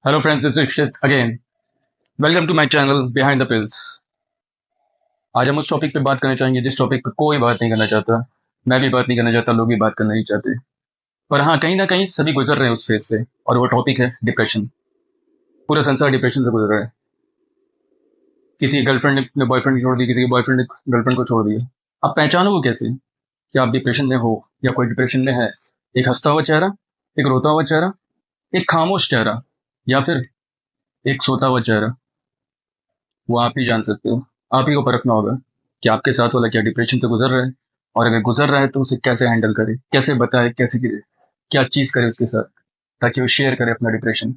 Hello friends, this is again. Welcome to my channel behind the pills. आज हम उस topic पे बात करना चाहेंगे जिस टॉपिक पे कोई बात नहीं करना चाहता। मैं भी बात नहीं करना चाहता, लोग भी बात करना नहीं चाहते। पर हाँ, कहीं ना कहीं सभी गुजर रहे हैं उस फेज से, और वो टॉपिक है डिप्रेशन। पूरा संसार डिप्रेशन से गुजर रहा है। किसी गर्लफ्रेंड ने बॉयफ्रेंड को छोड़ दी, किसी के बॉयफ्रेंड ने गर्लफ्रेंड को छोड़ दिया। अब पहचानो वो कैसे कि आप डिप्रेशन में हो या कोई डिप्रेशन में है? एक हंसता हुआ चेहरा, एक रोता हुआ चेहरा, एक खामोश चेहरा, या फिर एक सोता हुआ चेहरा? वो आप ही जान सकते हो। आप ही को परखना होगा कि आपके साथ वाला क्या डिप्रेशन से गुजर रहा है, और अगर गुजर रहा है तो उसे कैसे हैंडल करे, कैसे बताए, कैसे करे, क्या चीज़ करे उसके साथ, ताकि वो शेयर करे अपना डिप्रेशन।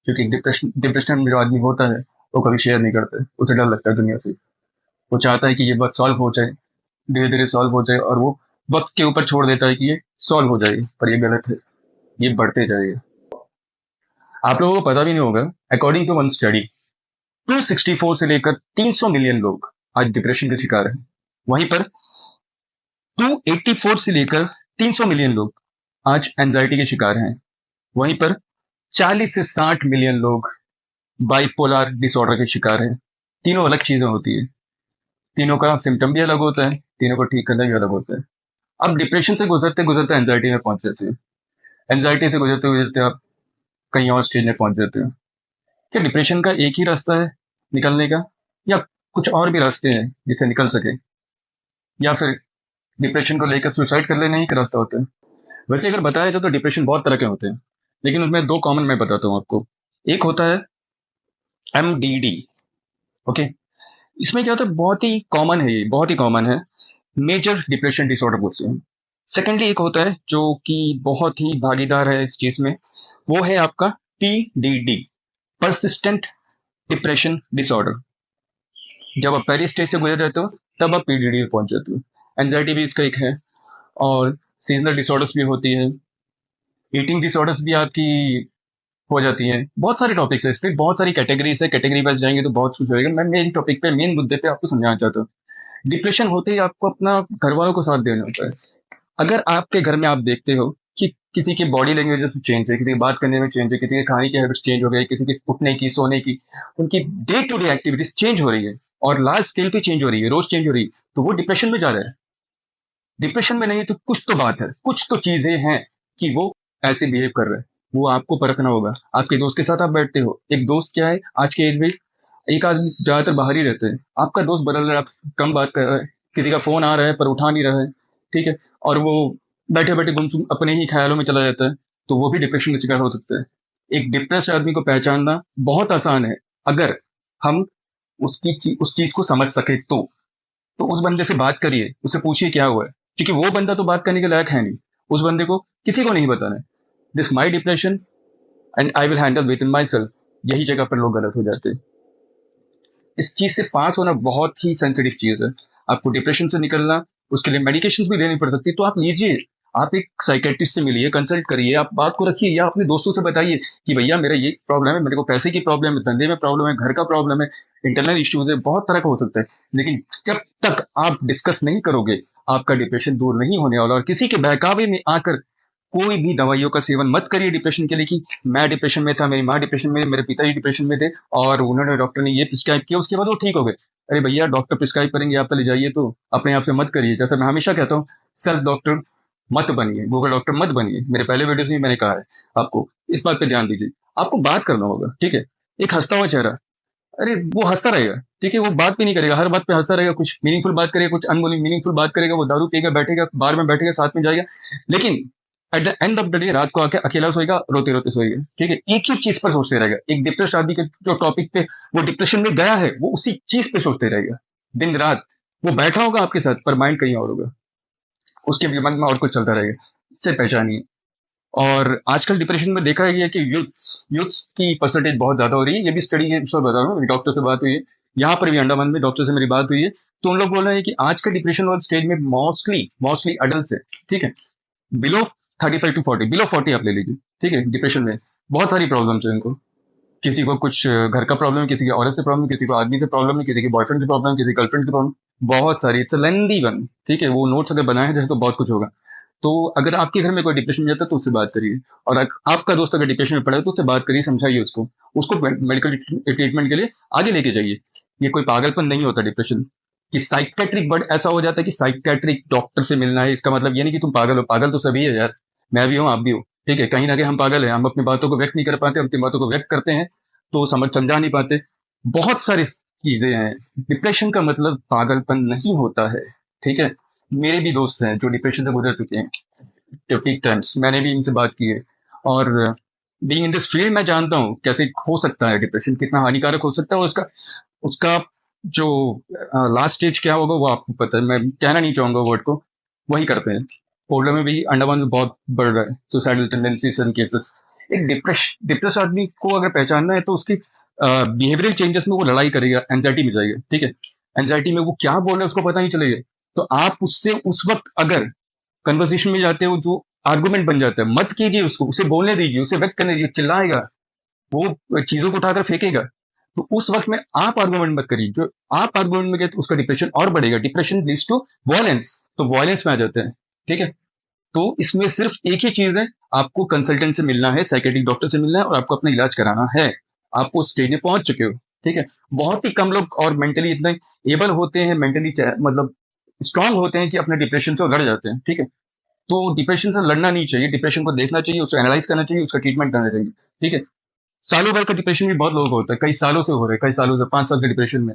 क्योंकि डिप्रेशन डिप्रेशन में जो आदमी होता है वो कभी शेयर नहीं करता है, उसे डर लगता है दुनिया से। वो चाहता है कि ये वक्त सॉल्व हो जाए, धीरे धीरे सॉल्व हो जाए, और वो वक्त के ऊपर छोड़ देता है कि ये सॉल्व हो जाएगी। पर ये गलत है, ये बढ़ते जाएगा। आप लोगों को पता भी नहीं होगा, अकॉर्डिंग टू वन स्टडी 264 से लेकर 300 मिलियन लोग आज डिप्रेशन के शिकार हैं। वहीं पर 284 से लेकर 300 मिलियन लोग आज एंजाइटी के शिकार हैं। वहीं पर 40 से 60 मिलियन लोग बाइपोलर डिसऑर्डर के शिकार हैं। तीनों अलग चीजें होती है, तीनों का सिम्टम भी अलग होता है, तीनों को ठीक करना भी अलग होता है। अब डिप्रेशन से गुजरते गुजरते एंजाइटी में पहुंच जाते हैं। एंजाइटी से गुजरते गुजरते आप कहीं और स्टेज में पहुंच जाते हो। क्या डिप्रेशन का एक ही रास्ता है निकलने का, या कुछ और भी रास्ते हैं जिससे निकल सके? या फिर डिप्रेशन को लेकर सुसाइड कर लेना ही एक रास्ता होता है? वैसे अगर बताया जाए तो डिप्रेशन बहुत तरह के होते हैं, लेकिन उसमें दो कॉमन मैं बताता हूँ आपको। एक होता है MDD। ओके, इसमें क्या होता है, बहुत ही कॉमन है, ये बहुत ही कॉमन है। मेजर डिप्रेशन डिसऑर्डर बोलते हैं। सेकेंडली एक होता है जो कि बहुत ही भागीदार है इस चीज में, वो है आपका PDD, परसिस्टेंट डिप्रेशन डिसऑर्डर। जब आप पहली स्टेज से गुजर जाते हो तब आप PDD में पहुंच जाते हो। एंजाइटी भी इसका एक है, और सीजनल डिसऑर्डर्स भी होती है, ईटिंग डिसऑर्डर्स भी आपकी हो जाती हैं। बहुत सारे टॉपिक्स है, इस पर बहुत सारी कैटेगरीज है, कैटेगरी वाइज जाएंगे तो बहुत कुछ होएगा। मैं मेन टॉपिक पे, मेन मुद्दे पे आपको समझाना चाहता हूँ। डिप्रेशन होते ही आपको अपना घर वालों को साथ देना होता है। अगर आपके घर में आप देखते हो कि किसी की बॉडी लैंग्वेज चेंज है, किसी की बात करने में चेंज है, किसी के खाने की हैबिट्स चेंज हो गई, किसी की उठने की, सोने की, उनकी day to day activities change हो रही है, और लार्ज स्केल पे चेंज हो रही है, रोज चेंज हो रही है, तो वो डिप्रेशन में जा रहा है। डिप्रेशन में नहीं है तो कुछ तो बात है, कुछ तो चीजें हैं कि वो ऐसे बिहेव कर रहा है। वो आपको परखना होगा। आपके दोस्त के साथ आप बैठते हो, एक दोस्त क्या है आज के एज में, एक आदमी ज्यादातर बाहर ही रहते हैं, आपका दोस्त बदल रहा है, आप कम बात कर रहे हैं, किसी का फोन आ रहा है पर उठा नहीं रहा है, ठीक है, और वो बैठे बैठे गुमसुम अपने ही ख्यालों में चला जाता है, तो वो भी डिप्रेशन का शिकार हो सकता है। एक डिप्रेस आदमी को पहचानना बहुत आसान है, अगर हम उस चीज को समझ सके तो उस बंदे से बात करिए, उससे पूछिए क्या हुआ है, क्योंकि वो बंदा तो बात करने के लायक है नहीं। उस बंदे को किसी को नहीं बताना है, this my depression and I will handle with in my self. यही जगह पर लोग गलत हो जाते हैं। इस चीज से पास होना बहुत ही सेंसिटिव चीज है। आपको डिप्रेशन से निकलना, उसके लिए मेडिकेशन भी लेनी पड़ सकती है, तो आप लीजिए। आप एक साइकेट्रिस्ट से मिलिए, कंसल्ट करिए, आप बात को रखिए, या अपने दोस्तों से बताइए कि भैया मेरा ये प्रॉब्लम है, मेरे को पैसे की प्रॉब्लम है, धंधे में प्रॉब्लम है, घर का प्रॉब्लम है, इंटरनल इश्यूज है, बहुत तरह का हो सकता है। लेकिन जब तक आप डिस्कस नहीं करोगे, आपका डिप्रेशन दूर नहीं होने वाला। और किसी के बहकावे में आकर कोई भी दवाइयों का सेवन मत करिए डिप्रेशन के लिए, कि मैं डिप्रेशन में था, मेरी माँ डिप्रेशन में, मेरे पिताजी डिप्रेशन में थे, और उन्होंने, डॉक्टर ने ये प्रिस्क्राइब किया, उसके बाद वो ठीक हो गए। अरे भैया, डॉक्टर प्रिस्क्राइब करेंगे, आप पहले जाइए, तो अपने आप से मत करिए। जैसे मैं हमेशा कहता हूँ, सेल्फ डॉक्टर मत बनिए, गूगल डॉक्टर मत बनिए। मेरे पहले वीडियोस में मैंने कहा है आपको, इस बात पे ध्यान दीजिए। आपको बात करना होगा, ठीक है। एक हंसता हुआ चेहरा, अरे वो हंसता रहेगा, ठीक है, वो बात भी नहीं करेगा, हर बात पे हंसता रहेगा, कुछ मीनिंगफुल बात करेगा, कुछ अनमीनिंगफुल बात करेगा, वो दारू पिएगा, बैठेगा बार में, बैठेगा साथ में जाएगा, लेकिन at the end of the day रात को आके अकेला सोएगा, रोते रोते सोएगा, ठीक है। एक ही चीज पर सोचते रहेगा। एक डिप्रेस आदमी के जो टॉपिक पे वो डिप्रेशन में गया है, वो उसी चीज पे सोचते रहेगा दिन रात। वो बैठा होगा आपके साथ, पर माइंड कहीं और होगा, उसके दिमाग में और कुछ चलता रहेगा। इससे पहचानिए। और आजकल डिप्रेशन में देखा गया है कि यूथ्स की परसेंटेज बहुत ज्यादा हो रही है। ये भी स्टडी है, सर बता रहा हूँ, डॉक्टर से बात हुई है, यहाँ पर भी अंडमान में डॉक्टर से मेरी बात हुई है, तो उन लोग बोल रहे हैं कि आज का डिप्रेशन वाले स्टेज में मोस्टली मोस्टली अडल्ट है, ठीक है। बिलो 35 to 40, बिलो 40 आप ले लीजिए, ठीक है। डिप्रेशन में बहुत सारी प्रॉब्लम्स है इनको। किसी को कुछ घर का प्रॉब्लम है, किसी की औरत से प्रॉब्लम है, किसी को आदमी से प्रॉब्लम है, किसी की बॉयफ्रेंड से प्रॉब्लम है, किसी गर्लफ्रेंड की प्रॉब्लम, बहुत सारी। इट्स लेंदी वन, ठीक है। वो नोट्स अगर बनाए जाए तो बहुत कुछ होगा। तो अगर आपके घर में कोई डिप्रेशन में जाता है तो उससे बात करिए, और आपका दोस्त अगर डिप्रेशन में पड़ा है तो उससे बात करिए, समझाइए उसको, उसको मेडिकल ट्रीटमेंट के लिए आगे लेके जाइए। ये कोई पागलपन नहीं होता डिप्रेशन। कि साइकेट्रिक वर्ड ऐसा हो जाता है कि साइकेट्रिक डॉक्टर से मिलना है, इसका मतलब ये नहीं कि तुम पागल हो, पागल तो सभी है यार, मैं भी हूँ आप भी हो, ठीक है, कहीं ना कहीं हम पागल हैं, हम अपनी बातों को व्यक्त नहीं कर पाते, अपनी बातों को व्यक्त करते हैं तो समझा नहीं पाते, बहुत सारी चीजें हैं। डिप्रेशन का मतलब पागलपन नहीं होता है, ठीक है। मेरे भी दोस्त हैं जो डिप्रेशन से गुजर चुके हैं, जो पीक टाइम्स, मैंने भी इनसे बात की है, और बीइंग इन दिस फील्ड मैं जानता हूँ कैसे हो सकता है डिप्रेशन, कितना हानिकारक हो सकता है, और उसका उसका जो लास्ट स्टेज क्या होगा वो आपको पता है, मैं कहना नहीं चाहूंगा वर्ड को, वही करते हैं। ओल्डर में भी, अंडमान में बहुत बढ़ रहा है सुसाइडल टेंडेंसीज एंड केसेस। एक डिप्रेस आदमी को अगर पहचानना है तो उसकी बिहेवियरल चेंजेस में वो लड़ाई करेगा, एंजाइटी में जाएगा, ठीक है। एंजाइटी में वो क्या बोल रहे हैं उसको पता नहीं चलेगा, तो आप उससे उस वक्त अगर कन्वर्सेशन में जाते हो जो आर्गुमेंट बन जाता है, मत कीजिए उसको, उसे बोलने दीजिए, उसे व्यक्त करने दीजिए, चिल्लाएगा, वो चीजों को उठाकर फेंकेगा, तो उस वक्त में आप आर्गुमेंट मत करिए, जो आप आर्गुमेंट में गए तो उसका डिप्रेशन और बढ़ेगा, डिप्रेशन लीड्स टू वायलेंस, तो वायलेंस में आ जाते हैं, ठीक है। तो इसमें सिर्फ एक ही चीज है, आपको कंसल्टेंट से मिलना है, साइकेट्रिक डॉक्टर से मिलना है, और आपको अपना इलाज कराना है, आप उस स्टेज में पहुंच चुके हो, ठीक है। बहुत ही कम लोग और मेंटली इतने एबल होते हैं, मेंटली मतलब स्ट्रांग होते हैं कि अपने डिप्रेशन से लड़ जाते हैं, ठीक है। तो डिप्रेशन से लड़ना नहीं चाहिए, डिप्रेशन को देखना चाहिए, उसको एनालाइज करना चाहिए, उसका ट्रीटमेंट करना चाहिए, ठीक है। सालों भर का डिप्रेशन भी बहुत लोगों को होता है, कई सालों से हो रहा है, कई सालों से, 5 साल से डिप्रेशन में।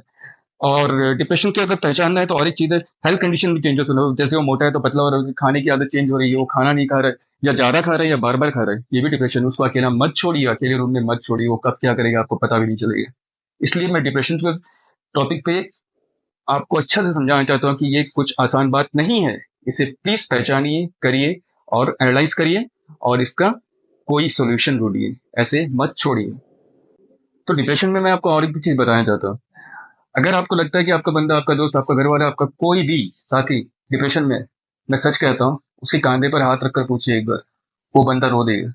और डिप्रेशन की अगर पहचानना है तो और एक चीज है, हेल्थ कंडीशन भी चेंजेस हो रहा है, जैसे वो मोटा है तो पतला हो रहा है, खाने की आदत चेंज हो रही है, वो खाना नहीं खा रहा है, या ज्यादा खा रहा है या बार बार खा रहा है, ये भी डिप्रेशन है। उसको अकेला मत छोड़िए, अकेले रूम में मत छोड़िए, वो कब क्या करेगा आपको पता भी नहीं चलेगा। इसलिए मैं डिप्रेशन के टॉपिक पे आपको अच्छा से समझाना चाहता हूँ कि ये कुछ आसान बात नहीं है, इसे प्लीज पहचानिए, करिए और एनालाइज करिए, और इसका कोई सोल्यूशन ढूंढिए, ऐसे मत छोड़िए। तो डिप्रेशन में मैं आपको और एक चीज बताना चाहता हूँ, अगर आपको लगता है कि आपका बंदा, आपका दोस्त, आपका घर वाला, आपका कोई भी साथी डिप्रेशन में, मैं सच कहता हूँ, उसके कांधे पर हाथ रखकर पूछिए एक बार, वो बंदा रो देगा,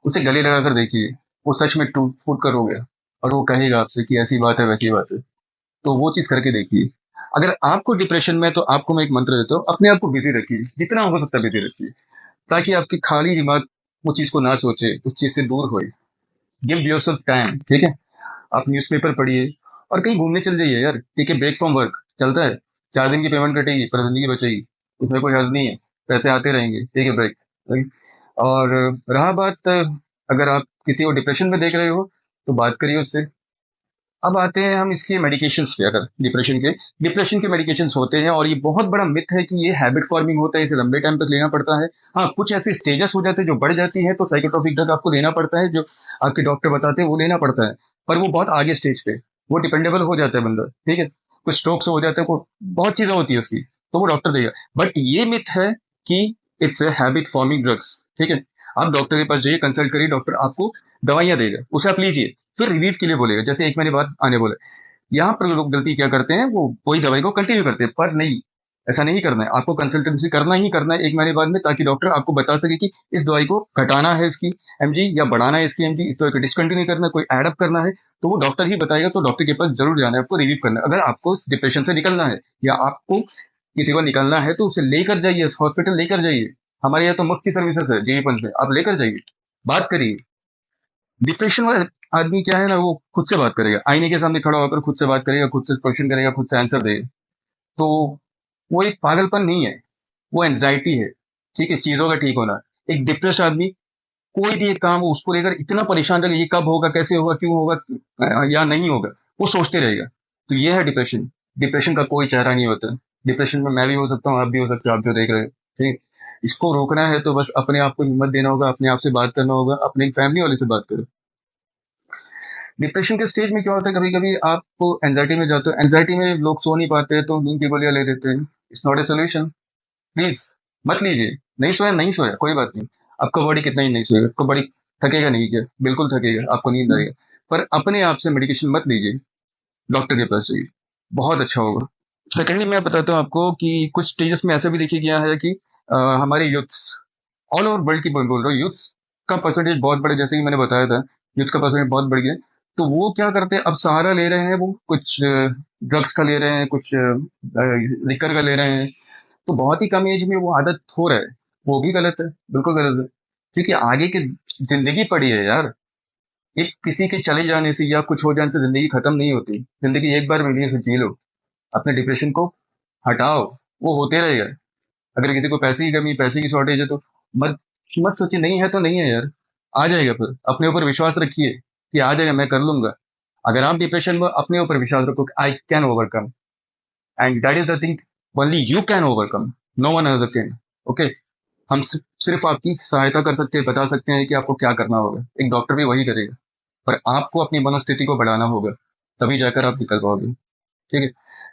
उसे गले लगाकर देखिए, वो सच में टूट फूट कर रो गया, और वो कहेगा आपसे कि ऐसी बात है वैसी बात है, तो वो चीज करके देखिए। अगर आपको डिप्रेशन में, तो आपको मैं एक मंत्र देता हूँ, अपने आप को बिजी रखिए, जितना हो सकता है बिजी रखिए, ताकि आपके खाली दिमाग वो चीज को ना सोचे, उस चीज से दूर होए। गिव योरसेल्फ टाइम, ठीक है। आप न्यूज़पेपर पढ़िए, और कहीं घूमने चल जाइए यार, ठीक है, ब्रेक फ्रॉम वर्क चलता है, 4 दिन की पेमेंट कटेगी पर जिंदगी बचेगी, उसमें कोई हर्ज नहीं है, पैसे आते रहेंगे, ठीक है, ब्रेक, ठीक? और रहा बात, अगर आप किसी को डिप्रेशन में देख रहे हो तो बात करिए उससे। अब आते हैं हम इसके मेडिकेशंस पे, अगर डिप्रेशन के मेडिकेशंस होते हैं, और ये बहुत बड़ा मिथ है कि ये हैबिट फॉर्मिंग होता है, इसे लंबे टाइम तक लेना पड़ता है। हाँ, कुछ ऐसे स्टेजेस हो जाते हैं जो बढ़ जाती है तो साइकोट्रोपिक ड्रग आपको लेना पड़ता है, जो आपके डॉक्टर बताते हैं वो लेना पड़ता है, पर वो बहुत आगे स्टेज पे, वो डिपेंडेबल हो जाता है बंदा, ठीक है। कुछ स्ट्रोक्स हो जाते हैं, को बहुत चीजें होती है उसकी, तो वो डॉक्टर देगा। बट ये मिथ है कि it's a habit forming drugs, ठीक है। आप डॉक्टर के पास जाइए, कंसल्ट करिए, डॉक्टर आपको दवाइयां देगा, उसे आप लीजिए, फिर रिव्यू के लिए बोलेगा, जैसे एक महीने बाद आने बोले। यहाँ पर लोग गलती क्या करते हैं, वो वही दवाई को कंटिन्यू करते हैं, पर नहीं, ऐसा नहीं करना है, आपको कंसल्टेंसी करना ही करना है 1 महीने बाद में, ताकि डॉक्टर आपको बता सके कि इस दवाई को घटाना है इसकी एमजी, या बढ़ाना है इसकी एमजी, इस दवाई को डिसकंटिन्यू करना है, कोई एडअप करना है, तो वो डॉक्टर ही बताएगा। तो डॉक्टर के पास जरूर जाना है, आपको रिव्यू करना है। अगर आपको डिप्रेशन से निकलना है, या आपको किसी को निकलना है, तो उसे लेकर जाइए, हॉस्पिटल लेकर जाइए, हमारे यहाँ तो मुफ्त की सर्विसेज है जीवी पंच में, आप लेकर जाइए, बात करिए। डिप्रेशन वाला आदमी क्या है ना, वो खुद से बात करेगा, आईने के सामने खड़ा होकर खुद से बात करेगा, खुद से क्वेश्चन करेगा, खुद से आंसर देगा, तो वो एक पागलपन नहीं है, वो एंजाइटी है, ठीक है, चीजों का ठीक होना। एक डिप्रेस आदमी कोई भी एक काम हो उसको लेकर इतना परेशान रहेगा, ये कब होगा, कैसे होगा, क्यों होगा, या नहीं होगा, वो सोचते रहेगा। तो ये है डिप्रेशन। डिप्रेशन का कोई चेहरा नहीं होता। डिप्रेशन में मैं भी हो सकता हूँ, आप भी हो सकते हो, आप जो देख रहे हो, ठीक। इसको रोकना है तो बस अपने आप को हिम्मत देना होगा, अपने आप से बात करना होगा, अपने फैमिली वाले से बात करो। डिप्रेशन के स्टेज में क्या होता है, कभी कभी आपको एंजाइटी में जाते हो, एंजाइटी में लोग सो नहीं पाते हैं तो नींद की गोलियां ले लेते हैं, it's not a solution, please मत लीजिए। नहीं सोया, नहीं सोया, कोई बात नहीं, आपका बॉडी कितना ही नहीं सोएगा, आपको बॉडी थकेगा नहीं क्या, बिल्कुल थकेगा, आपको नींद आएगा, पर अपने आप से मेडिकेशन मत लीजिए, डॉक्टर के पास जाइए, बहुत अच्छा होगा। सेकेंडली मैं बताता हूँ आपको कि कुछ स्टेजेस में ऐसा भी देखा गया है कि हमारे यूथ्स, ऑल ओवर वर्ल्ड की बोल रहा हूँ, यूथ्स का परसेंटेज बहुत बढ़े, जैसे कि मैंने बताया था, यूथ का परसेंटेज बहुत बढ़ गया। तो वो क्या करते हैं, अब सहारा ले रहे हैं, वो कुछ ड्रग्स का ले रहे हैं, कुछ लिकर का ले रहे हैं, तो बहुत ही कम एज में वो आदत हो रहा है, वो भी गलत है, बिल्कुल गलत है। क्योंकि आगे की जिंदगी पड़ी है यार। एक किसी के चले जाने से या कुछ हो जाने से जिंदगी खत्म नहीं होती। जिंदगी एक बार मिली है, फिर जी लो। अपने डिप्रेशन को हटाओ, वो होते रहेगा। अगर किसी को पैसे की कमी, पैसे की शॉर्टेज है तो मत मत सोचिए, नहीं है तो नहीं है यार। आ जाएगा, फिर अपने ऊपर विश्वास रखिए कि आ जाएगा, मैं कर लूंगा। अगर आप डिप्रेशन में अपने ऊपर विश्वास रखो, I can overcome, and that is the thing, only you can overcome, no one other can. Okay. हम सिर्फ आपकी सहायता कर सकते हैं, बता सकते हैं कि आपको क्या करना होगा। एक डॉक्टर भी वही करेगा, पर आपको अपनी मनोस्थिति को बढ़ाना होगा, तभी जाकर आप निकल पाओगे। ठीक है।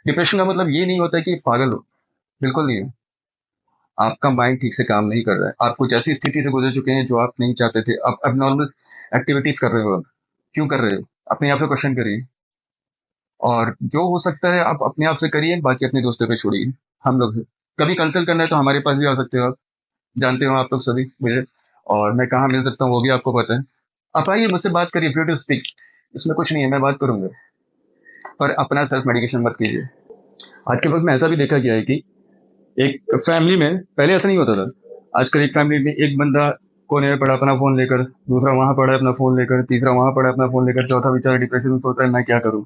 डिप्रेशन का मतलब ये नहीं होता कि पागल हो, बिल्कुल नहीं है। आपका माइंड ठीक से काम नहीं कर रहा है, आप कुछ ऐसी स्थिति से गुजर चुके हैं जो आप नहीं चाहते थे, आप अब नॉर्मल एक्टिविटीज कर रहे हो। अब क्यों कर रहे हो? अपने आप से क्वेश्चन करिए, और जो हो सकता है आप अपने आप से करिए, बाकी अपने दोस्तों पे छोड़िए। हम लोग कभी कंसल्ट करना है तो हमारे पास भी आ सकते हो आप, जानते हो आप लोग सभी मुझे, और मैं कहाँ मिल सकता हूँ वो भी आपको पता है। आप आइए, मुझसे बात करिए, फ्री टू स्पीक। इसमें कुछ नहीं है, मैं बात करूंगा। पर अपना सेल्फ मेडिकेशन मत कीजिए। आज के वक्त में ऐसा भी देखा गया है कि एक फैमिली में, पहले ऐसा नहीं होता था, आजकल एक फैमिली में एक बंदा कोने में पड़ा अपना फोन लेकर, दूसरा वहां पड़ा है अपना फोन लेकर, तीसरा वहां पड़ा है अपना फोन लेकर, चौथा बेचारा डिप्रेशन में सोच रहा है मैं क्या करूं।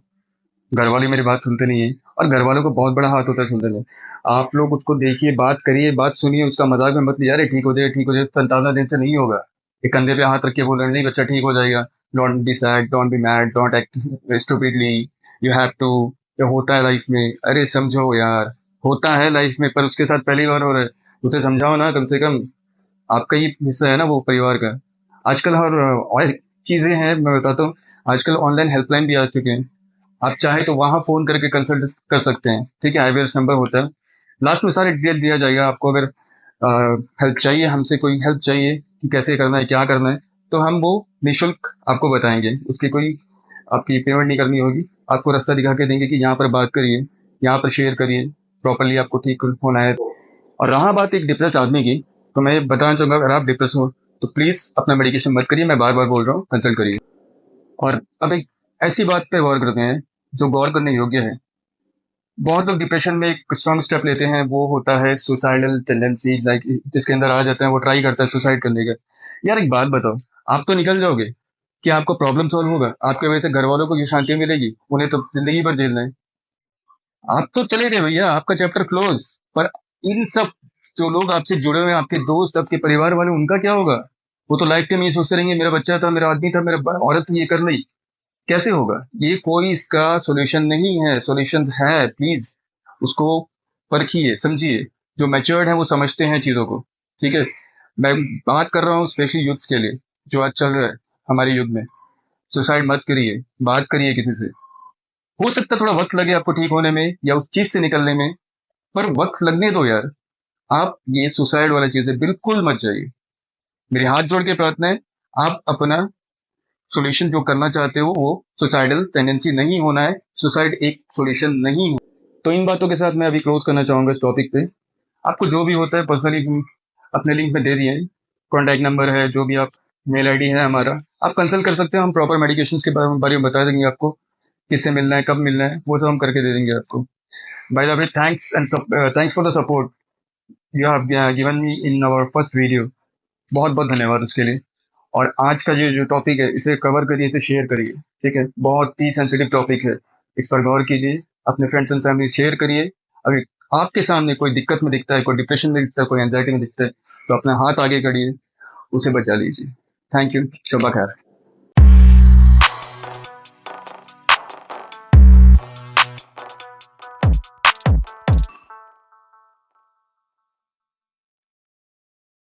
घर वाले मेरी बात सुनते नहीं है, और घर वालों को बहुत बड़ा हाथ होता है सुनने में। आप लोग उसको देखिए, बात करिए, बात सुनिए, उसका मजाक में मत लिया, अरे ठीक हो जाएगा, ठीक हो जाएगा, 57 दिन से नहीं होगा। एक कंधे पे हाथ रख के बोल रहे हैं, नहीं बच्चा ठीक हो जाएगा, don't be sad, don't be mad, don't act stupidly, you have to. ये होता है लाइफ में, अरे समझो यार, होता है लाइफ में, पर उसके साथ पहली बार हो रहा है। उसे समझाओ ना, कम से कम। आपका ही हिस्सा है ना वो परिवार का। आजकल हर और चीजें हैं, मैं बताता हूँ। आजकल ऑनलाइन हेल्पलाइन भी आ चुके हैं, आप चाहे तो वहां फोन करके कंसल्ट कर सकते हैं। ठीक है, आईवीएस नंबर होता है, लास्ट में सारे डिटेल दिया जाएगा आपको। अगर हेल्प चाहिए, हमसे कोई हेल्प चाहिए कि कैसे करना है, क्या करना है, तो हम वो निशुल्क आपको बताएंगे। उसकी कोई आपकी पेमेंट नहीं करनी होगी। आपको रास्ता दिखा के देंगे कि यहाँ पर बात करिए, यहाँ पर शेयर करिए, प्रॉपरली आपको ठीक होना है। और रहा बात एक डिप्रेस आदमी की, तो मैं बताना चाहूंगा, अगर आप डिप्रेस हो तो प्लीज अपना मेडिकेशन मत करिए, मैं बार बार बोल रहा हूँ, कंसल्ट करिए। और अब एक ऐसी बात पे गौर करते हैं जो गौर करने योग्य है। बहुत लोग डिप्रेशन में एक स्ट्रॉन्ग स्टेप लेते हैं, वो होता है सुसाइडल टेंडेंसीज, लाइक जिसके अंदर आ जाते हैं, वो ट्राई करता है सुसाइड करने का। यार एक बात बताओ, आप तो निकल जाओगे, क्या आपको प्रॉब्लम सॉल्व होगा? आपके वजह से घर वालों को ये शांति मिलेगी? उन्हें तो जिंदगी भर झेलना है। आप तो चले गए भैया, आपका चैप्टर क्लोज। पर इन सब जो लोग आपसे जुड़े हुए हैं, आपके दोस्त, आपके परिवार वाले, उनका क्या होगा? वो तो लाइफ टाइम ये सोचते रहेंगे, मेरा बच्चा था, मेरा आदमी था, मेरा औरत ये कर ली। कैसे होगा? ये कोई इसका सॉल्यूशन नहीं है। सॉल्यूशन है, प्लीज उसको परखिए, समझिए। जो मैच्योर्ड है वो समझते हैं चीजों को। ठीक है। मैं बात कर रहा हूँ स्पेशली यूथ के लिए, जो आज चल रहा है हमारे युग में। सुसाइड मत करिए, बात करिए किसी से। हो सकता है थोड़ा वक्त लगे आपको ठीक होने में या उस चीज से निकलने में, पर वक्त लगने दो यार। आप ये सुसाइड वाला चीजें बिल्कुल मत जाइए। मेरे हाथ जोड़ के प्रार्थना है, आप अपना सॉल्यूशन जो करना चाहते हो वो सुसाइडल टेंडेंसी नहीं होना है। सुसाइड एक सॉल्यूशन नहीं है। तो इन बातों के साथ मैं अभी क्लोज करना चाहूंगा इस टॉपिक पे। आपको जो भी होता है पर्सनली अपने लिंक में दे दिए, कॉन्टैक्ट नंबर है, जो भी आप, मेल आईडी है हमारा, आप कंसल्ट कर सकते हो। हम प्रॉपर मेडिकेशन के बारे में बता देंगे आपको, किससे मिलना है, कब मिलना है, वो सब हम करके दे देंगे आपको। By the way, thanks and thanks for the support you have given me in our first video. बहुत बहुत धन्यवाद उसके लिए। और आज का ये जो टॉपिक है, इसे कवर करिए, इसे शेयर करिए। ठीक है, बहुत ही सेंसिटिव टॉपिक है, इस पर गौर कीजिए, अपने फ्रेंड्स एंड फैमिली शेयर करिए। अगर आपके सामने कोई दिक्कत में दिखता है, कोई डिप्रेशन में दिखता है, कोई एंजाइटी में दिखता है, तो अपना हाथ आगे करिए, उसे बचा लीजिए। थैंक यू, शब्बा खैर।